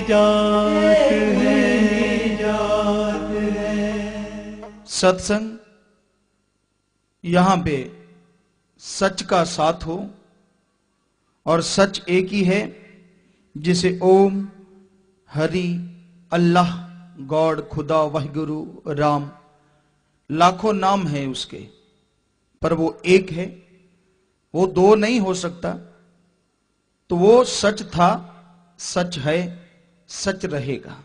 जात है, जात है। सत्संग यहां पे सच का साथ हो, और सच एक ही है जिसे ओम, हरि, अल्लाह, गॉड, खुदा, वाहिगुरु, राम, लाखों नाम है उसके, पर वो एक है, वो दो नहीं हो सकता। तो वो सच था, सच है, सच रहेगा।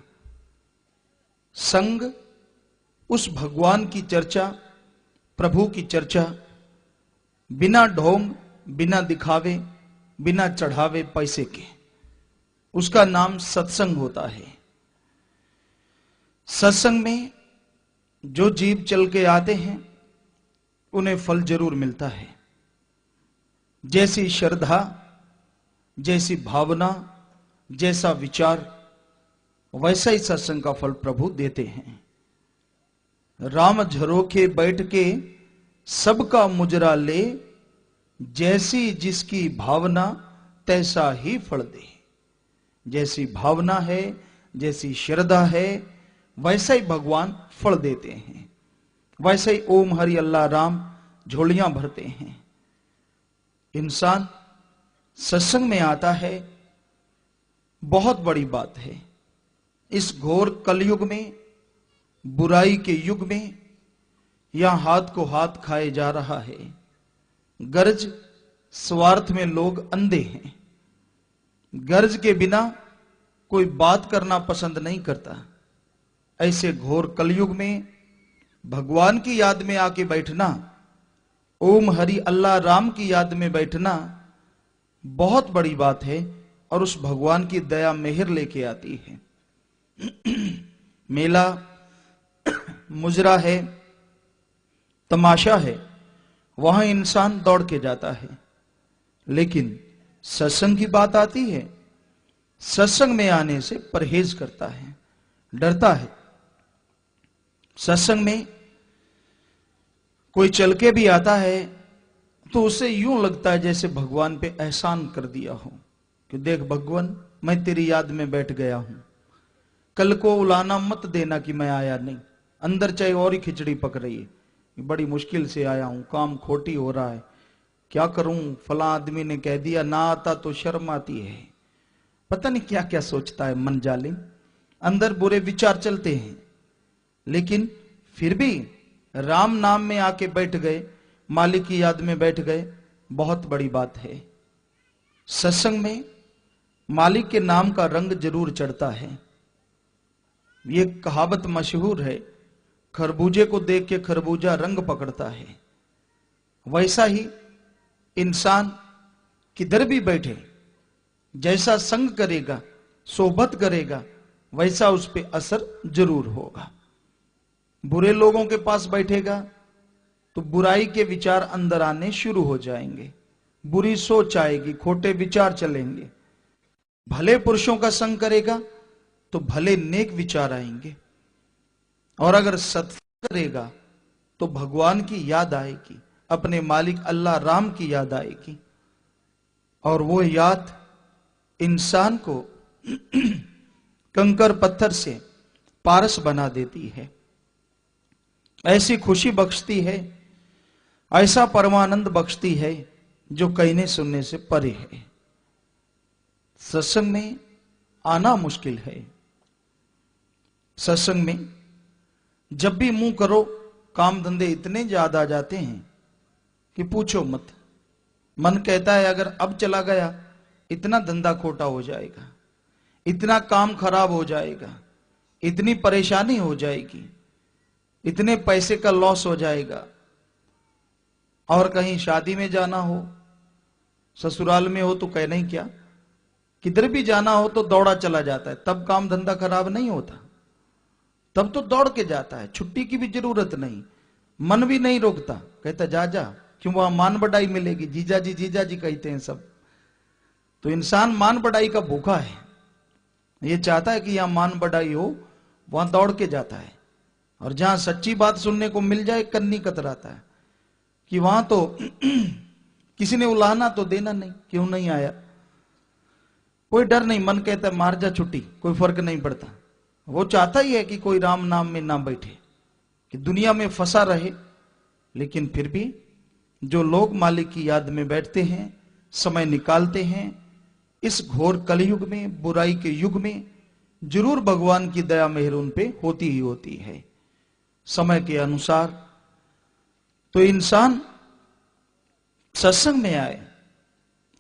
संग उस भगवान की चर्चा, प्रभु की चर्चा, बिना ढोंग, बिना दिखावे, बिना चढ़ावे पैसे के, उसका नाम सत्संग होता है। सत्संग में जो जीव चल के आते हैं उन्हें फल जरूर मिलता है। जैसी श्रद्धा, जैसी भावना, जैसा विचार, वैसा ही सत्संग का फल प्रभु देते हैं। राम झरोखे बैठ के सबका मुजरा ले, जैसी जिसकी भावना तैसा ही फल दे। जैसी भावना है, जैसी श्रद्धा है, वैसा ही भगवान फल देते हैं। वैसे ही ओम हरि अल्लाह राम झोलियां भरते हैं। इंसान सत्संग में आता है, बहुत बड़ी बात है। इस घोर कलयुग में, बुराई के युग में, यहां हाथ को हाथ खाए जा रहा है। गर्ज स्वार्थ में लोग अंधे हैं। गर्ज के बिना कोई बात करना पसंद नहीं करता। ऐसे घोर कलयुग में भगवान की याद में आके बैठना, ओम हरि अल्लाह राम की याद में बैठना बहुत बड़ी बात है, और उस भगवान की दया मेहर लेके आती है। मेला मुजरा है, तमाशा है, वहां इंसान दौड़ के जाता है। लेकिन सत्संग की बात आती है, सत्संग में आने से परहेज करता है, डरता है। सत्संग में कोई चल के भी आता है तो उसे यूं लगता है जैसे भगवान पे एहसान कर दिया हो, कि देख भगवान, मैं तेरी याद में बैठ गया हूं, कल को उलाना मत देना कि मैं आया नहीं। अंदर चाहे और ही खिचड़ी पक रही है, बड़ी मुश्किल से आया हूं, काम खोटी हो रहा है, क्या करूं, फला आदमी ने कह दिया, ना आता तो शर्म आती है। पता नहीं क्या क्या सोचता है मन जालिम। अंदर बुरे विचार चलते हैं, लेकिन फिर भी राम नाम में आके बैठ गए, मालिक की याद में बैठ गए, बहुत बड़ी बात है। सत्संग में मालिक के नाम का रंग जरूर चढ़ता है। ये कहावत मशहूर है, खरबूजे को देख के खरबूजा रंग पकड़ता है। वैसा ही इंसान किधर भी बैठे, जैसा संग करेगा, सोहबत करेगा, वैसा उस पे असर जरूर होगा। बुरे लोगों के पास बैठेगा तो बुराई के विचार अंदर आने शुरू हो जाएंगे, बुरी सोच आएगी, खोटे विचार चलेंगे। भले पुरुषों का संग करेगा तो भले नेक विचार आएंगे, और अगर सत्संग करेगा तो भगवान की याद आएगी, अपने मालिक अल्लाह राम की याद आएगी, और वो याद इंसान को कंकर पत्थर से पारस बना देती है। ऐसी खुशी बख्शती है, ऐसा परमानंद बख्शती है जो कहने सुनने से परे है। सत्संग में आना मुश्किल है। सत्संग में जब भी मुंह करो, काम धंधे इतने ज्यादा आ जाते हैं कि पूछो मत। मन कहता है अगर अब चला गया इतना धंधा खोटा हो जाएगा, इतना काम खराब हो जाएगा, इतनी परेशानी हो जाएगी, इतने पैसे का लॉस हो जाएगा। और कहीं शादी में जाना हो, ससुराल में हो तो कहना ही क्या, किधर भी जाना हो तो दौड़ा चला जाता है। तब काम धंधा खराब नहीं होता, तब तो दौड़ के जाता है, छुट्टी की भी जरूरत नहीं, मन भी नहीं रोकता, कहता जा जा, क्यों वहां मान बढ़ाई मिलेगी, जीजा जी कहते हैं सब। तो इंसान मान बढ़ाई का भूखा है, ये चाहता है कि यहां मान बढ़ाई हो, वहां दौड़ के जाता है। और जहां सच्ची बात सुनने को मिल जाए कन्नी कतराता है कि वहां तो किसी ने उलाहना तो देना नहीं, क्यों नहीं आया। कोई डर नहीं, मन कहता है मार जा छुट्टी, कोई फर्क नहीं पड़ता। वो चाहता ही है कि कोई राम नाम में ना बैठे, कि दुनिया में फंसा रहे। लेकिन फिर भी जो लोग मालिक की याद में बैठते हैं, समय निकालते हैं, इस घोर कलयुग में, बुराई के युग में, जरूर भगवान की दया मेहर उन पे होती ही होती है समय के अनुसार। तो इंसान सत्संग में आए,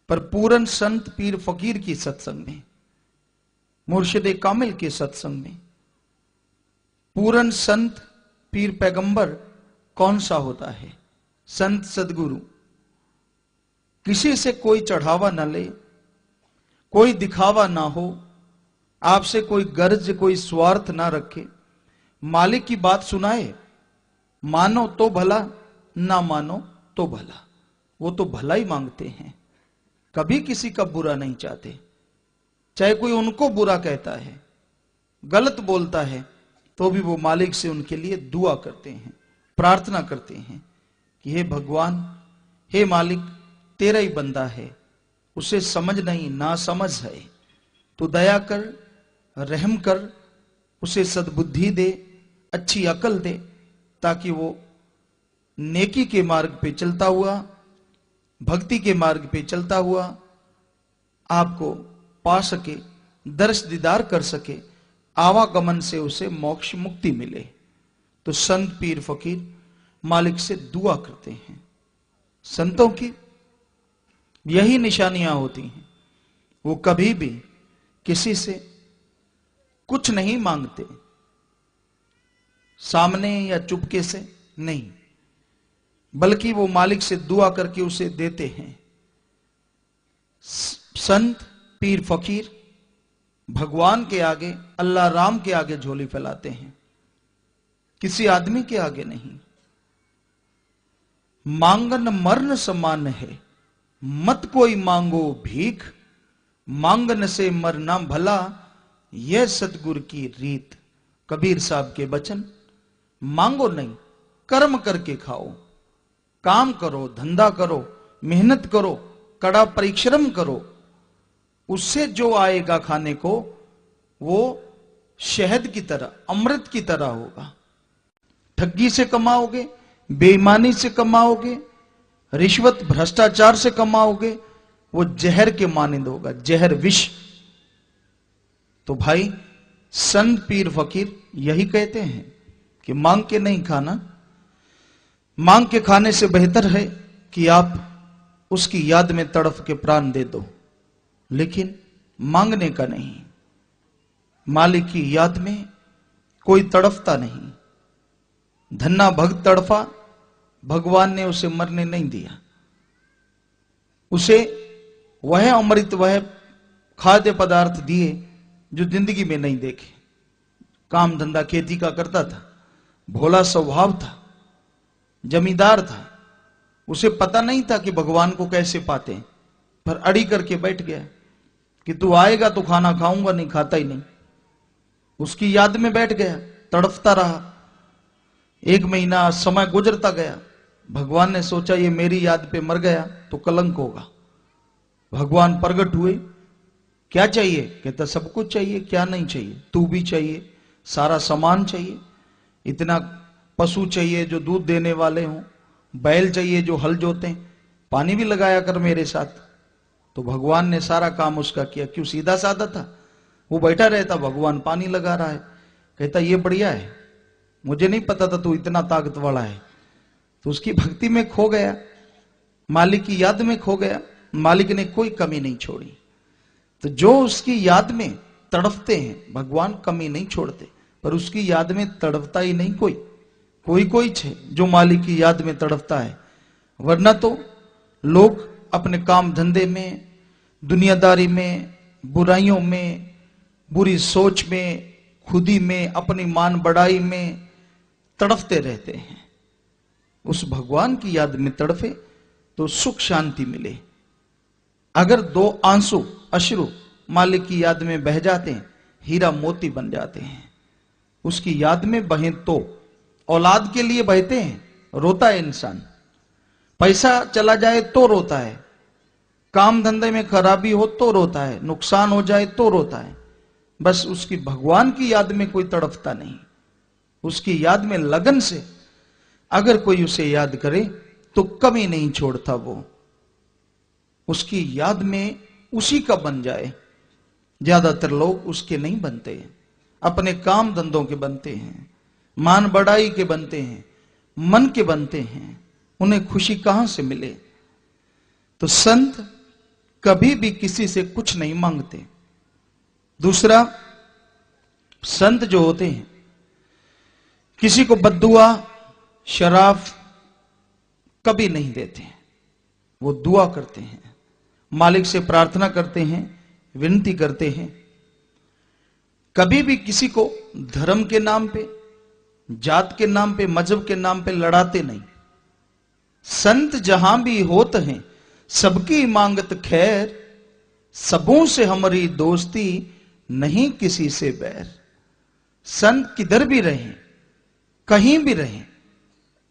पर पूरन संत पीर फकीर की सत्संग में, मुर्शिद कामिल के सत्संग में। पूरन संत पीर पैगंबर कौन सा होता है? संत सदगुरु। किसी से कोई चढ़ावा न ले, कोई दिखावा ना हो, आपसे कोई गर्ज, कोई स्वार्थ ना रखे, मालिक की बात सुनाए, मानो तो भला, ना मानो तो भला। वो तो भला ही मांगते हैं, कभी किसी का बुरा नहीं चाहते। चाहे कोई उनको बुरा कहता है, गलत बोलता है, तो भी वो मालिक से उनके लिए दुआ करते हैं, प्रार्थना करते हैं कि हे भगवान, हे मालिक, तेरा ही बंदा है, उसे समझ नहीं, ना समझ है, तो दया कर, रहम कर, उसे सद्बुद्धि दे, अच्छी अकल दे, ताकि वो नेकी के मार्ग पे चलता हुआ, भक्ति के मार्ग पे चलता हुआ आपको पा सके, दर्श दीदार कर सके, आवागमन से उसे मोक्ष मुक्ति मिले। तो संत पीर फकीर मालिक से दुआ करते हैं। संतों की यही निशानियां होती हैं, वो कभी भी किसी से कुछ नहीं मांगते, सामने या चुपके से नहीं, बल्कि वो मालिक से दुआ करके उसे देते हैं। संत पीर फकीर भगवान के आगे, अल्लाह राम के आगे झोली फैलाते हैं, किसी आदमी के आगे नहीं। मांगन मरण समान है, मत कोई मांगो भीख, मांगन से मरना भला, यह सतगुरु की रीत। कबीर साहब के वचन। मांगो नहीं, कर्म करके खाओ, काम करो, धंधा करो, मेहनत करो, कड़ा परिश्रम करो, उससे जो आएगा खाने को वो शहद की तरह, अमृत की तरह होगा। ठगी से कमाओगे, बेईमानी से कमाओगे, रिश्वत भ्रष्टाचार से कमाओगे, वो जहर के मानिंद होगा, जहर विष। तो भाई संत पीर फकीर यही कहते हैं कि मांग के नहीं खाना, मांग के खाने से बेहतर है कि आप उसकी याद में तड़फ के प्राण दे दो, लेकिन मांगने का नहीं। मालिक की याद में कोई तड़फता नहीं। धन्ना भक्त तड़फा, भगवान ने उसे मरने नहीं दिया, उसे वह अमृत, वह खाद्य पदार्थ दिए जो जिंदगी में नहीं देखे। काम धंधा खेती का करता था, भोला स्वभाव था, जमींदार था, उसे पता नहीं था कि भगवान को कैसे पाते हैं, पर अड़ी करके बैठ गया कि तू आएगा तो खाना खाऊंगा, नहीं खाता ही नहीं। उसकी याद में बैठ गया, तड़फता रहा। 1 महीना समय गुजरता गया। भगवान ने सोचा ये मेरी याद पे मर गया तो कलंक होगा। भगवान प्रकट हुए। क्या चाहिए? कहता सब कुछ चाहिए, क्या नहीं चाहिए? तू भी चाहिए, सारा सामान चाहिए, इतना पशु चाहिए जो दूध देने वाले हों, बैल चाहिए जो हल जोते, पानी भी लगाया कर मेरे साथ। तो भगवान ने सारा काम उसका किया। क्यों? सीधा साधा था, वो बैठा रहता, भगवान पानी लगा रहा है। कहता ये बढ़िया है, मुझे नहीं पता था तू इतना ताकत वाला है। तो उसकी भक्ति में खो गया, मालिक की याद में खो गया। मालिक ने कोई कमी नहीं छोड़ी। तो जो उसकी याद में तड़पते हैं, भगवान कमी नहीं छोड़ते, पर उसकी याद में तड़पता ही नहीं कोई। कोई छे जो मालिक की याद में तड़पता है, वरना तो लोग अपने काम धंधे में, दुनियादारी में, बुराइयों में, बुरी सोच में, खुदी में, अपनी मान बढ़ाई में तड़पते रहते हैं। उस भगवान की याद में तड़फे तो सुख शांति मिले। अगर 2 आंसू, अश्रु मालिक की याद में बह जाते हैं, हीरा मोती बन जाते हैं। उसकी याद में बहें तो औलाद के लिए बहते हैं, रोता है इंसान। पैसा चला जाए तो रोता है, काम धंधे में खराबी हो तो रोता है, नुकसान हो जाए तो रोता है, बस उसकी भगवान की याद में कोई तड़पता नहीं। उसकी याद में लगन से अगर कोई उसे याद करे तो कभी नहीं छोड़ता। वो उसकी याद में उसी का बन जाए। ज्यादातर लोग उसके नहीं बनते, अपने काम धंधों के बनते हैं, मान बढ़ाई के बनते हैं, मन के बनते हैं। उन्हें खुशी कहां से मिले? तो संत कभी भी किसी से कुछ नहीं मांगते। दूसरा, संत जो होते हैं किसी को बद्दुआ शराफ कभी नहीं देते हैं। वो दुआ करते हैं, मालिक से प्रार्थना करते हैं, विनती करते हैं। कभी भी किसी को धर्म के नाम पे, जात के नाम पे, मजहब के नाम पे लड़ाते नहीं। संत जहां भी होते हैं सबकी मांगत खैर, सबों से हमारी दोस्ती नहीं किसी से बैर। संत किधर भी रहें, कहीं भी रहें,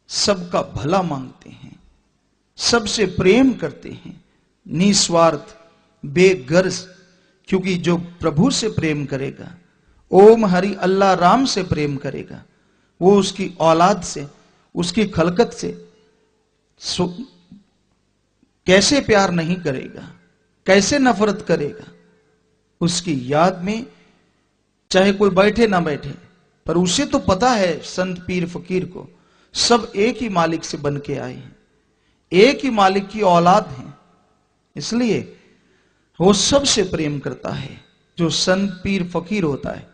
सबका भला मांगते हैं, सबसे प्रेम करते हैं, निस्वार्थ बेगर्ज। क्योंकि जो प्रभु से प्रेम करेगा, ओम हरि अल्लाह राम से प्रेम करेगा, वो उसकी औलाद से, उसकी खलकत से कैसे प्यार नहीं करेगा, कैसे नफरत करेगा? उसकी याद में चाहे कोई बैठे ना बैठे, पर उसे तो पता है संत पीर फकीर को सब एक ही मालिक से बन के आए हैं, एक ही मालिक की औलाद हैं। इसलिए वो सबसे प्रेम करता है जो संत पीर फकीर होता है,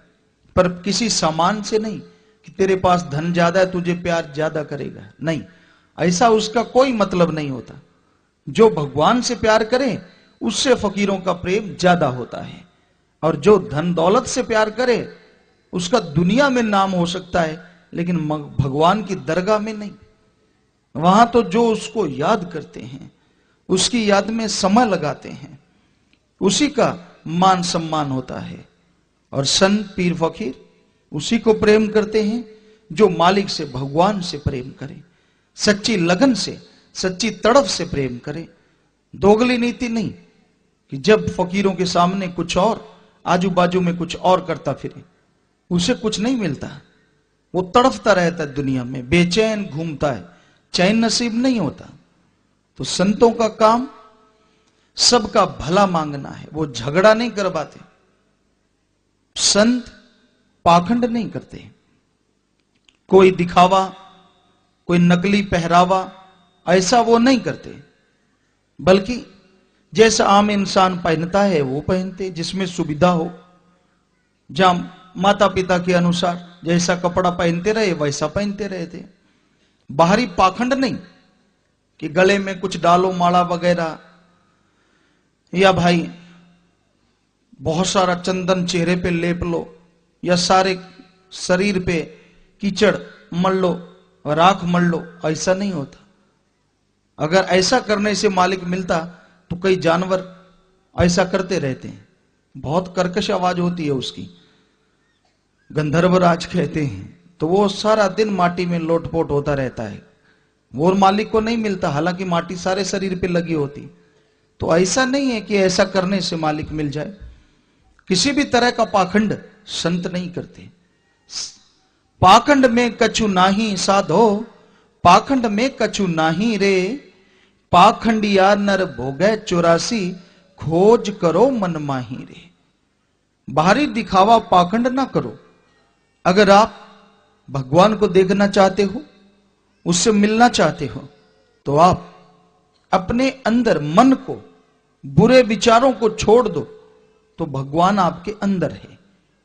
पर किसी सामान से नहीं कि तेरे पास धन ज्यादा है तुझे प्यार ज्यादा करेगा, नहीं, ऐसा उसका कोई मतलब नहीं होता। जो भगवान से प्यार करे उससे फकीरों का प्रेम ज्यादा होता है, और जो धन दौलत से प्यार करे उसका दुनिया में नाम हो सकता है लेकिन भगवान की दरगाह में नहीं। वहां तो जो उसको याद करते हैं, उसकी याद में समय लगाते हैं, उसी का मान सम्मान होता है। और संत पीर फकीर उसी को प्रेम करते हैं जो मालिक से, भगवान से प्रेम करे, सच्ची लगन से, सच्ची तड़प से प्रेम करे। दोगली नीति नहीं कि जब फकीरों के सामने कुछ और, आजू बाजू में कुछ और करता फिरे, उसे कुछ नहीं मिलता। वो तड़पता रहता है दुनिया में, बेचैन घूमता है, चैन नसीब नहीं होता। तो संतों का काम सबका भला मांगना है, वो झगड़ा नहीं करवाते। संत पाखंड नहीं करते, कोई दिखावा, कोई नकली पहरावा ऐसा वो नहीं करते, बल्कि जैसा आम इंसान पहनता है वो पहनते, जिसमें सुविधा हो। जहां माता पिता के अनुसार जैसा कपड़ा पहनते रहे वैसा पहनते रहे थे। बाहरी पाखंड नहीं कि गले में कुछ डालो माला वगैरह, या भाई बहुत सारा चंदन चेहरे पे लेप लो, या सारे शरीर पे कीचड़ मल लो, राख मल लो, ऐसा नहीं होता। अगर ऐसा करने से मालिक मिलता तो कई जानवर ऐसा करते रहते हैं, बहुत कर्कश आवाज होती है उसकी, गंधर्वराज कहते हैं। तो वो सारा दिन माटी में लोटपोट होता रहता है, वो मालिक को नहीं मिलता, हालांकि माटी सारे शरीर पे लगी होती। तो ऐसा नहीं है कि ऐसा करने से मालिक मिल जाए। किसी भी तरह का पाखंड संत नहीं करते। पाखंड में कछु नाही साधो, पाखंड में कछु नाही रे, पाखंडिया नर भोगे 84, खोज करो मन माही रे। बाहरी दिखावा पाखंड ना करो। अगर आप भगवान को देखना चाहते हो, उससे मिलना चाहते हो, तो आप अपने अंदर मन को, बुरे विचारों को छोड़ दो, तो भगवान आपके अंदर है,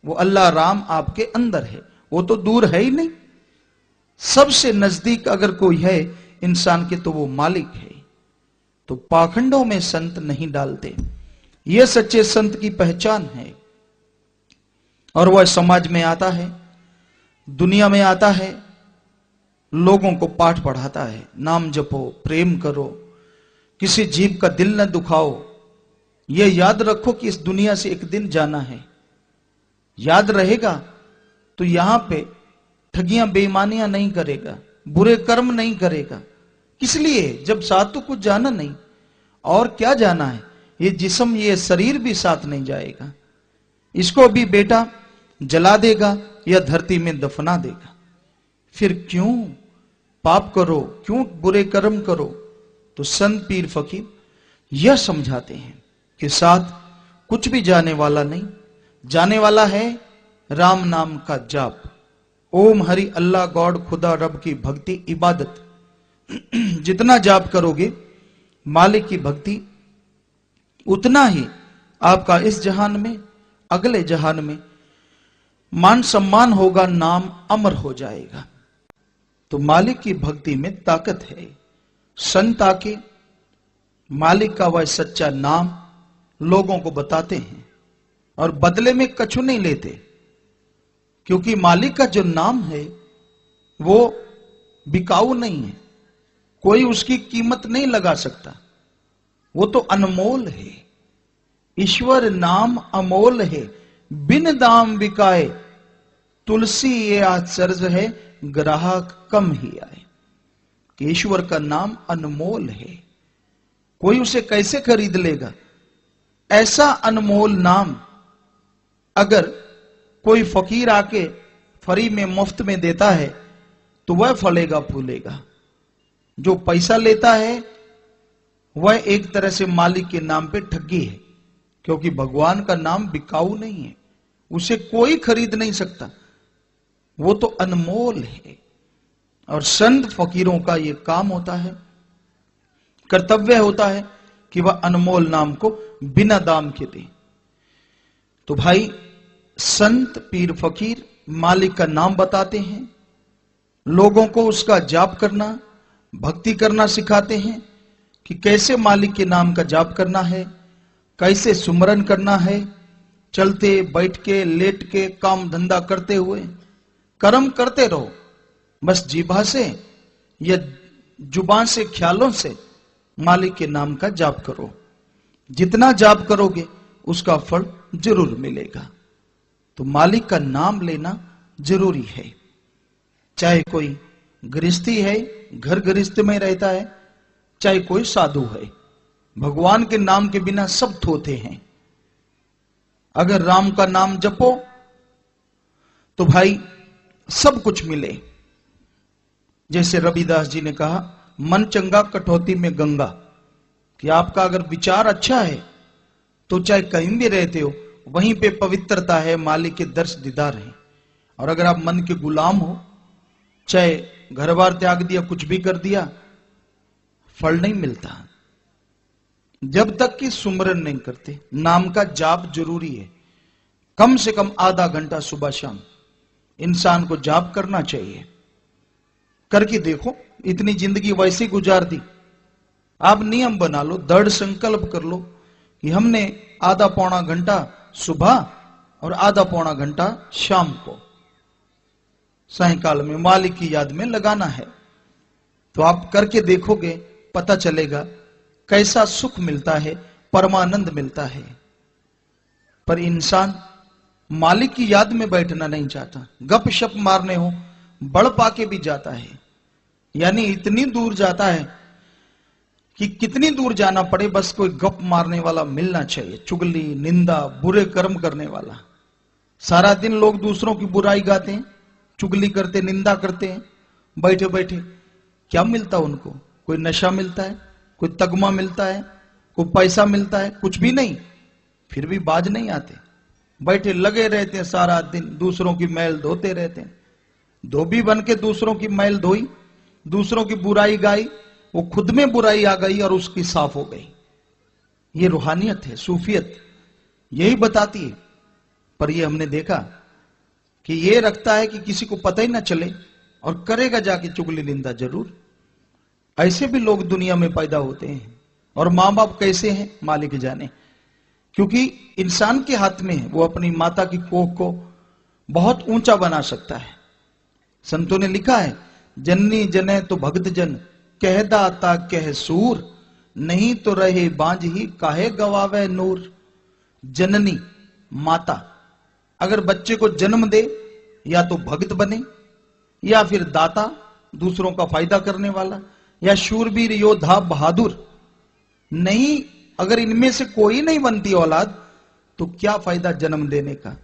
वो अल्लाह राम आपके अंदर है, वो तो दूर है ही नहीं। सबसे नजदीक अगर कोई है इंसान के तो वो मालिक है। तो पाखंडों में संत नहीं डालते, ये सच्चे संत की पहचान है। और वह समाज में आता है, दुनिया में आता है, लोगों को पाठ पढ़ाता है, नाम जपो, प्रेम करो, किसी जीव का दिल न दुखाओ, यह याद रखो कि इस दुनिया से एक दिन जाना है। याद रहेगा तो यहां पे ठगियां बेईमानियां नहीं करेगा, बुरे कर्म नहीं करेगा। किस लिए? जब साथ तो कुछ जाना नहीं, और क्या जाना है? ये जिस्म, ये शरीर भी साथ नहीं जाएगा, इसको भी बेटा जला देगा या धरती में दफना देगा। फिर क्यों पाप करो, क्यों बुरे कर्म करो? तो संत पीर फकीर यह समझाते हैं कि साथ कुछ भी जाने वाला नहीं, जाने वाला है राम नाम का जाप। ओम हरि अल्लाह गॉड खुदा रब की भक्ति इबादत। जितना जाप करोगे मालिक की भक्ति, उतना ही आपका इस जहान में, अगले जहान में मान सम्मान होगा, नाम अमर हो जाएगा। तो मालिक की भक्ति में ताकत है। संत आके मालिक का वह सच्चा नाम लोगों को बताते हैं और बदले में कछु नहीं लेते, क्योंकि मालिक का जो नाम है वो बिकाऊ नहीं है, कोई उसकी कीमत नहीं लगा सकता, वो तो अनमोल है। ईश्वर नाम अमोल है, बिन दाम बिकाए, तुलसी ये आचर्य है, ग्राहक कम ही आए। कि ईश्वर का नाम अनमोल है, कोई उसे कैसे खरीद लेगा? ऐसा अनमोल नाम अगर कोई फकीर आके फ्री में, मुफ्त में देता है तो वह फलेगा फूलेगा। जो पैसा लेता है वह एक तरह से मालिक के नाम पे ठगी है, क्योंकि भगवान का नाम बिकाऊ नहीं है, उसे कोई खरीद नहीं सकता, वो तो अनमोल है। और संत फकीरों का यह काम होता है, कर्तव्य होता है कि वह अनमोल नाम को बिना दाम के दे। तो भाई संत पीर फकीर मालिक का नाम बताते हैं, लोगों को उसका जाप करना, भक्ति करना सिखाते हैं कि कैसे मालिक के नाम का जाप करना है, कैसे सुमरन करना है, चलते बैठ के लेट के काम धंधा करते हुए कर्म करते रहो, बस जीभा से या जुबान से, ख्यालों से मालिक के नाम का जाप करो। जितना जाप करोगे उसका फल जरूर मिलेगा। तो मालिक का नाम लेना जरूरी है। चाहे कोई गृहस्थी है, घर गृहस्थ में रहता है, चाहे कोई साधु है, भगवान के नाम के बिना सब थोथे हैं। अगर राम का नाम जपो तो भाई सब कुछ मिले। जैसे रविदास जी ने कहा, मन चंगा कटौती में गंगा, कि आपका अगर विचार अच्छा है तो चाहे कहीं भी रहते हो वहीं पे पवित्रता है, मालिक के दर्श दीदार है। और अगर आप मन के गुलाम हो, चाहे घर बार त्याग दिया, कुछ भी कर दिया, फल नहीं मिलता जब तक कि सुमरन नहीं करते। नाम का जाप जरूरी है, कम से कम आधा घंटा सुबह शाम इंसान को जाप करना चाहिए। करके देखो, इतनी जिंदगी वैसी गुजार दी, आप नियम बना लो, दृढ़ संकल्प कर लो कि हमने आधा पौना घंटा सुबह और आधा पौना घंटा शाम को सायंकाल में मालिक की याद में लगाना है। तो आप करके देखोगे, पता चलेगा कैसा सुख मिलता है, परमानंद मिलता है। पर इंसान मालिक की याद में बैठना नहीं चाहता, गप शप मारने हो बढ़ पाके भी जाता है, यानी इतनी दूर जाता है कि कितनी दूर जाना पड़े, बस कोई गप मारने वाला मिलना चाहिए, चुगली निंदा बुरे कर्म करने वाला। सारा दिन लोग दूसरों की बुराई गाते हैं, चुगली करते, निंदा करते हैं, बैठे बैठे क्या मिलता उनको? कोई नशा मिलता है, कोई तगमा मिलता है, कोई पैसा मिलता है? कुछ भी नहीं। फिर भी बाज नहीं आते, बैठे लगे रहते हैं सारा दिन, दूसरों की मैल धोते रहते हैं। धोबी बन के दूसरों की मैल धोई, दूसरों की बुराई गाई, वो खुद में बुराई आ गई और उसकी साफ हो गई। ये रूहानियत है, सूफियत यही बताती है। पर ये हमने देखा कि ये रखता है कि किसी को पता ही ना चले और करेगा जाके चुगली निंदा जरूर। ऐसे भी लोग दुनिया में पैदा होते हैं। और मां बाप कैसे हैं मालिक जाने, क्योंकि इंसान के हाथ में है, वो अपनी माता की कोख को बहुत ऊंचा बना सकता है। संतों ने लिखा है, जननी जने तो भक्त जन, कह दाता कह सूर, नहीं तो रहे बांझ ही काहे गवावे नूर। जननी माता अगर बच्चे को जन्म दे, या तो भक्त बने, या फिर दाता दूसरों का फायदा करने वाला, या शूरवीर योद्धा बहादुर। नहीं अगर इनमें से कोई नहीं बनती औलाद तो क्या फायदा जन्म देने का।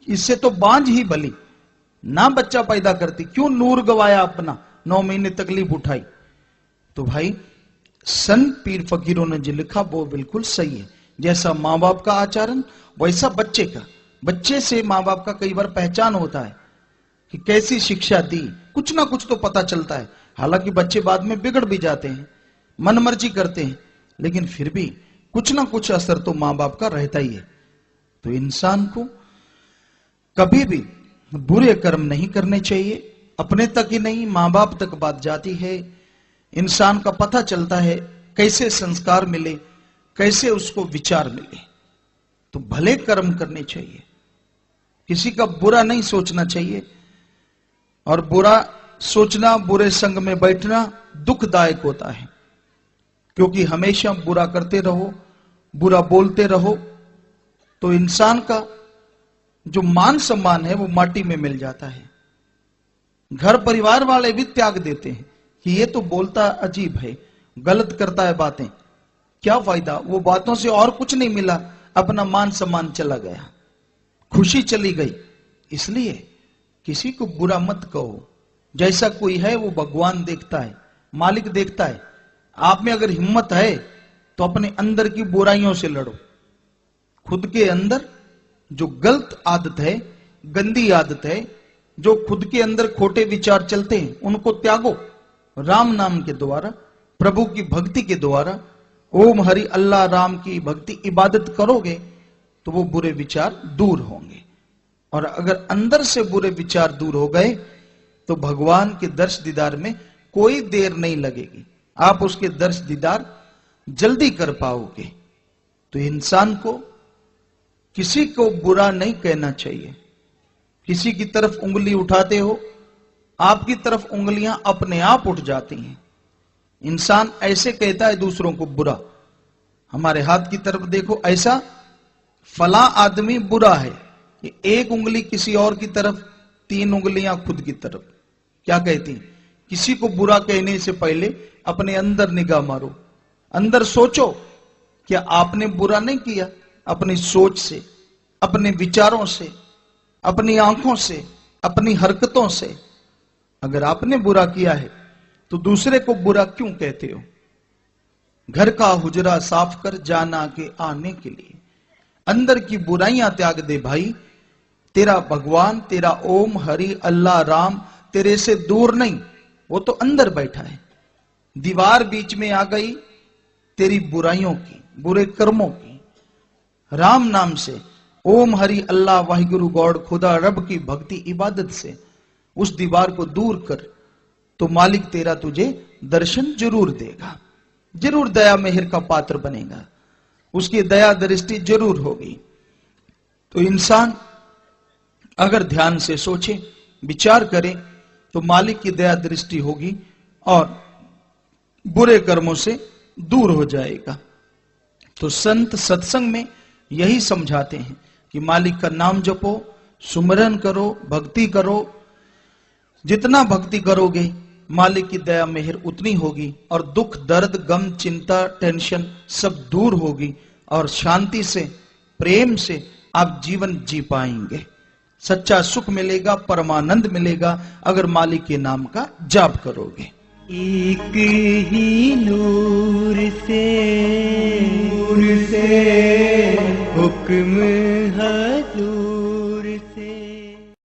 इससे तो बांझ ही भली, ना बच्चा पैदा करती, क्यों नूर गवाया अपना, 9 महीने तकलीफ उठाई। तो भाई संत पीर फकीरों ने जो लिखा वो बिल्कुल सही है। जैसा माँ बाप का आचरण वैसा बच्चे का। बच्चे से माँ बाप का कई बार पहचान होता है कि कैसी शिक्षा दी, कुछ ना कुछ तो पता चलता है। हालांकि बच्चे बाद में बिगड़ भी जाते हैं, मनमर्जी करते हैं, लेकिन फिर भी कुछ ना कुछ असर तो माँ बाप का रहता ही है। तो इंसान को कभी भी बुरे कर्म नहीं करने चाहिए। अपने तक ही नहीं, माँ बाप तक बात जाती है। इंसान का पता चलता है कैसे संस्कार मिले, कैसे उसको विचार मिले। तो भले कर्म करने चाहिए, किसी का बुरा नहीं सोचना चाहिए। और बुरा सोचना, बुरे संग में बैठना दुखदायक होता है, क्योंकि हमेशा बुरा करते रहो, बुरा बोलते रहो तो इंसान का जो मान सम्मान है वो माटी में मिल जाता है। घर परिवार वाले भी त्याग देते हैं कि ये तो बोलता अजीब है, गलत करता है बातें, क्या फायदा, वो बातों से और कुछ नहीं मिला, अपना मान सम्मान चला गया, खुशी चली गई। इसलिए किसी को बुरा मत कहो। जैसा कोई है वो भगवान देखता है, मालिक देखता है। आप में अगर हिम्मत है तो अपने अंदर की बुराइयों से लड़ो। खुद के अंदर जो गलत आदत है, गंदी आदत है, जो खुद के अंदर खोटे विचार चलते हैं, उनको त्यागो। राम नाम के द्वारा, प्रभु की भक्ति के द्वारा, ओम हरि अल्लाह राम की भक्ति इबादत करोगे तो वो बुरे विचार दूर होंगे। और अगर अंदर से बुरे विचार दूर हो गए तो भगवान के दर्श दीदार में कोई देर नहीं लगेगी, आप उसके दर्श दीदार जल्दी कर पाओगे। तो इंसान को किसी को बुरा नहीं कहना चाहिए। किसी की तरफ उंगली उठाते हो, आपकी तरफ उंगलियां अपने आप उठ जाती हैं। इंसान ऐसे कहता है दूसरों को बुरा। हमारे हाथ की तरफ देखो, ऐसा फला आदमी बुरा है, ये एक उंगली किसी और की तरफ, 3 उंगलियां खुद की तरफ। क्या कहती? किसी को बुरा कहने से पहले अपने अंदर निगाह मारो, अंदर सोचो, क्या आपने बुरा नहीं किया? अपनी सोच से, अपने विचारों से, अपनी आंखों से, अपनी हरकतों से। अगर आपने बुरा किया है तो दूसरे को बुरा क्यों कहते हो? घर का हुजरा साफ कर जाना के आने के लिए। अंदर की बुराइयां त्याग दे भाई। तेरा भगवान, तेरा ओम हरि अल्लाह राम तेरे से दूर नहीं, वो तो अंदर बैठा है। दीवार बीच में आ गई तेरी बुराइयों की, बुरे कर्मों की। राम नाम से, ओम हरि अल्लाह वाहिगुरु गॉड खुदा रब की भक्ति इबादत से उस दीवार को दूर कर, तो मालिक तेरा तुझे दर्शन जरूर देगा, जरूर दया मेहर का पात्र बनेगा, उसकी दया दृष्टि जरूर होगी। तो इंसान अगर ध्यान से सोचे, विचार करे तो मालिक की दया दृष्टि होगी और बुरे कर्मों से दूर हो जाएगा। तो संत सत्संग में यही समझाते हैं कि मालिक का नाम जपो, सुमरन करो, भक्ति करो। जितना भक्ति करोगे मालिक की दया मेहर उतनी होगी और दुख दर्द गम चिंता टेंशन सब दूर होगी और शांति से प्रेम से आप जीवन जी पाएंगे। सच्चा सुख मिलेगा, परमानंद मिलेगा अगर मालिक के नाम का जाप करोगे। एक ही नूर से हुक्म हजूर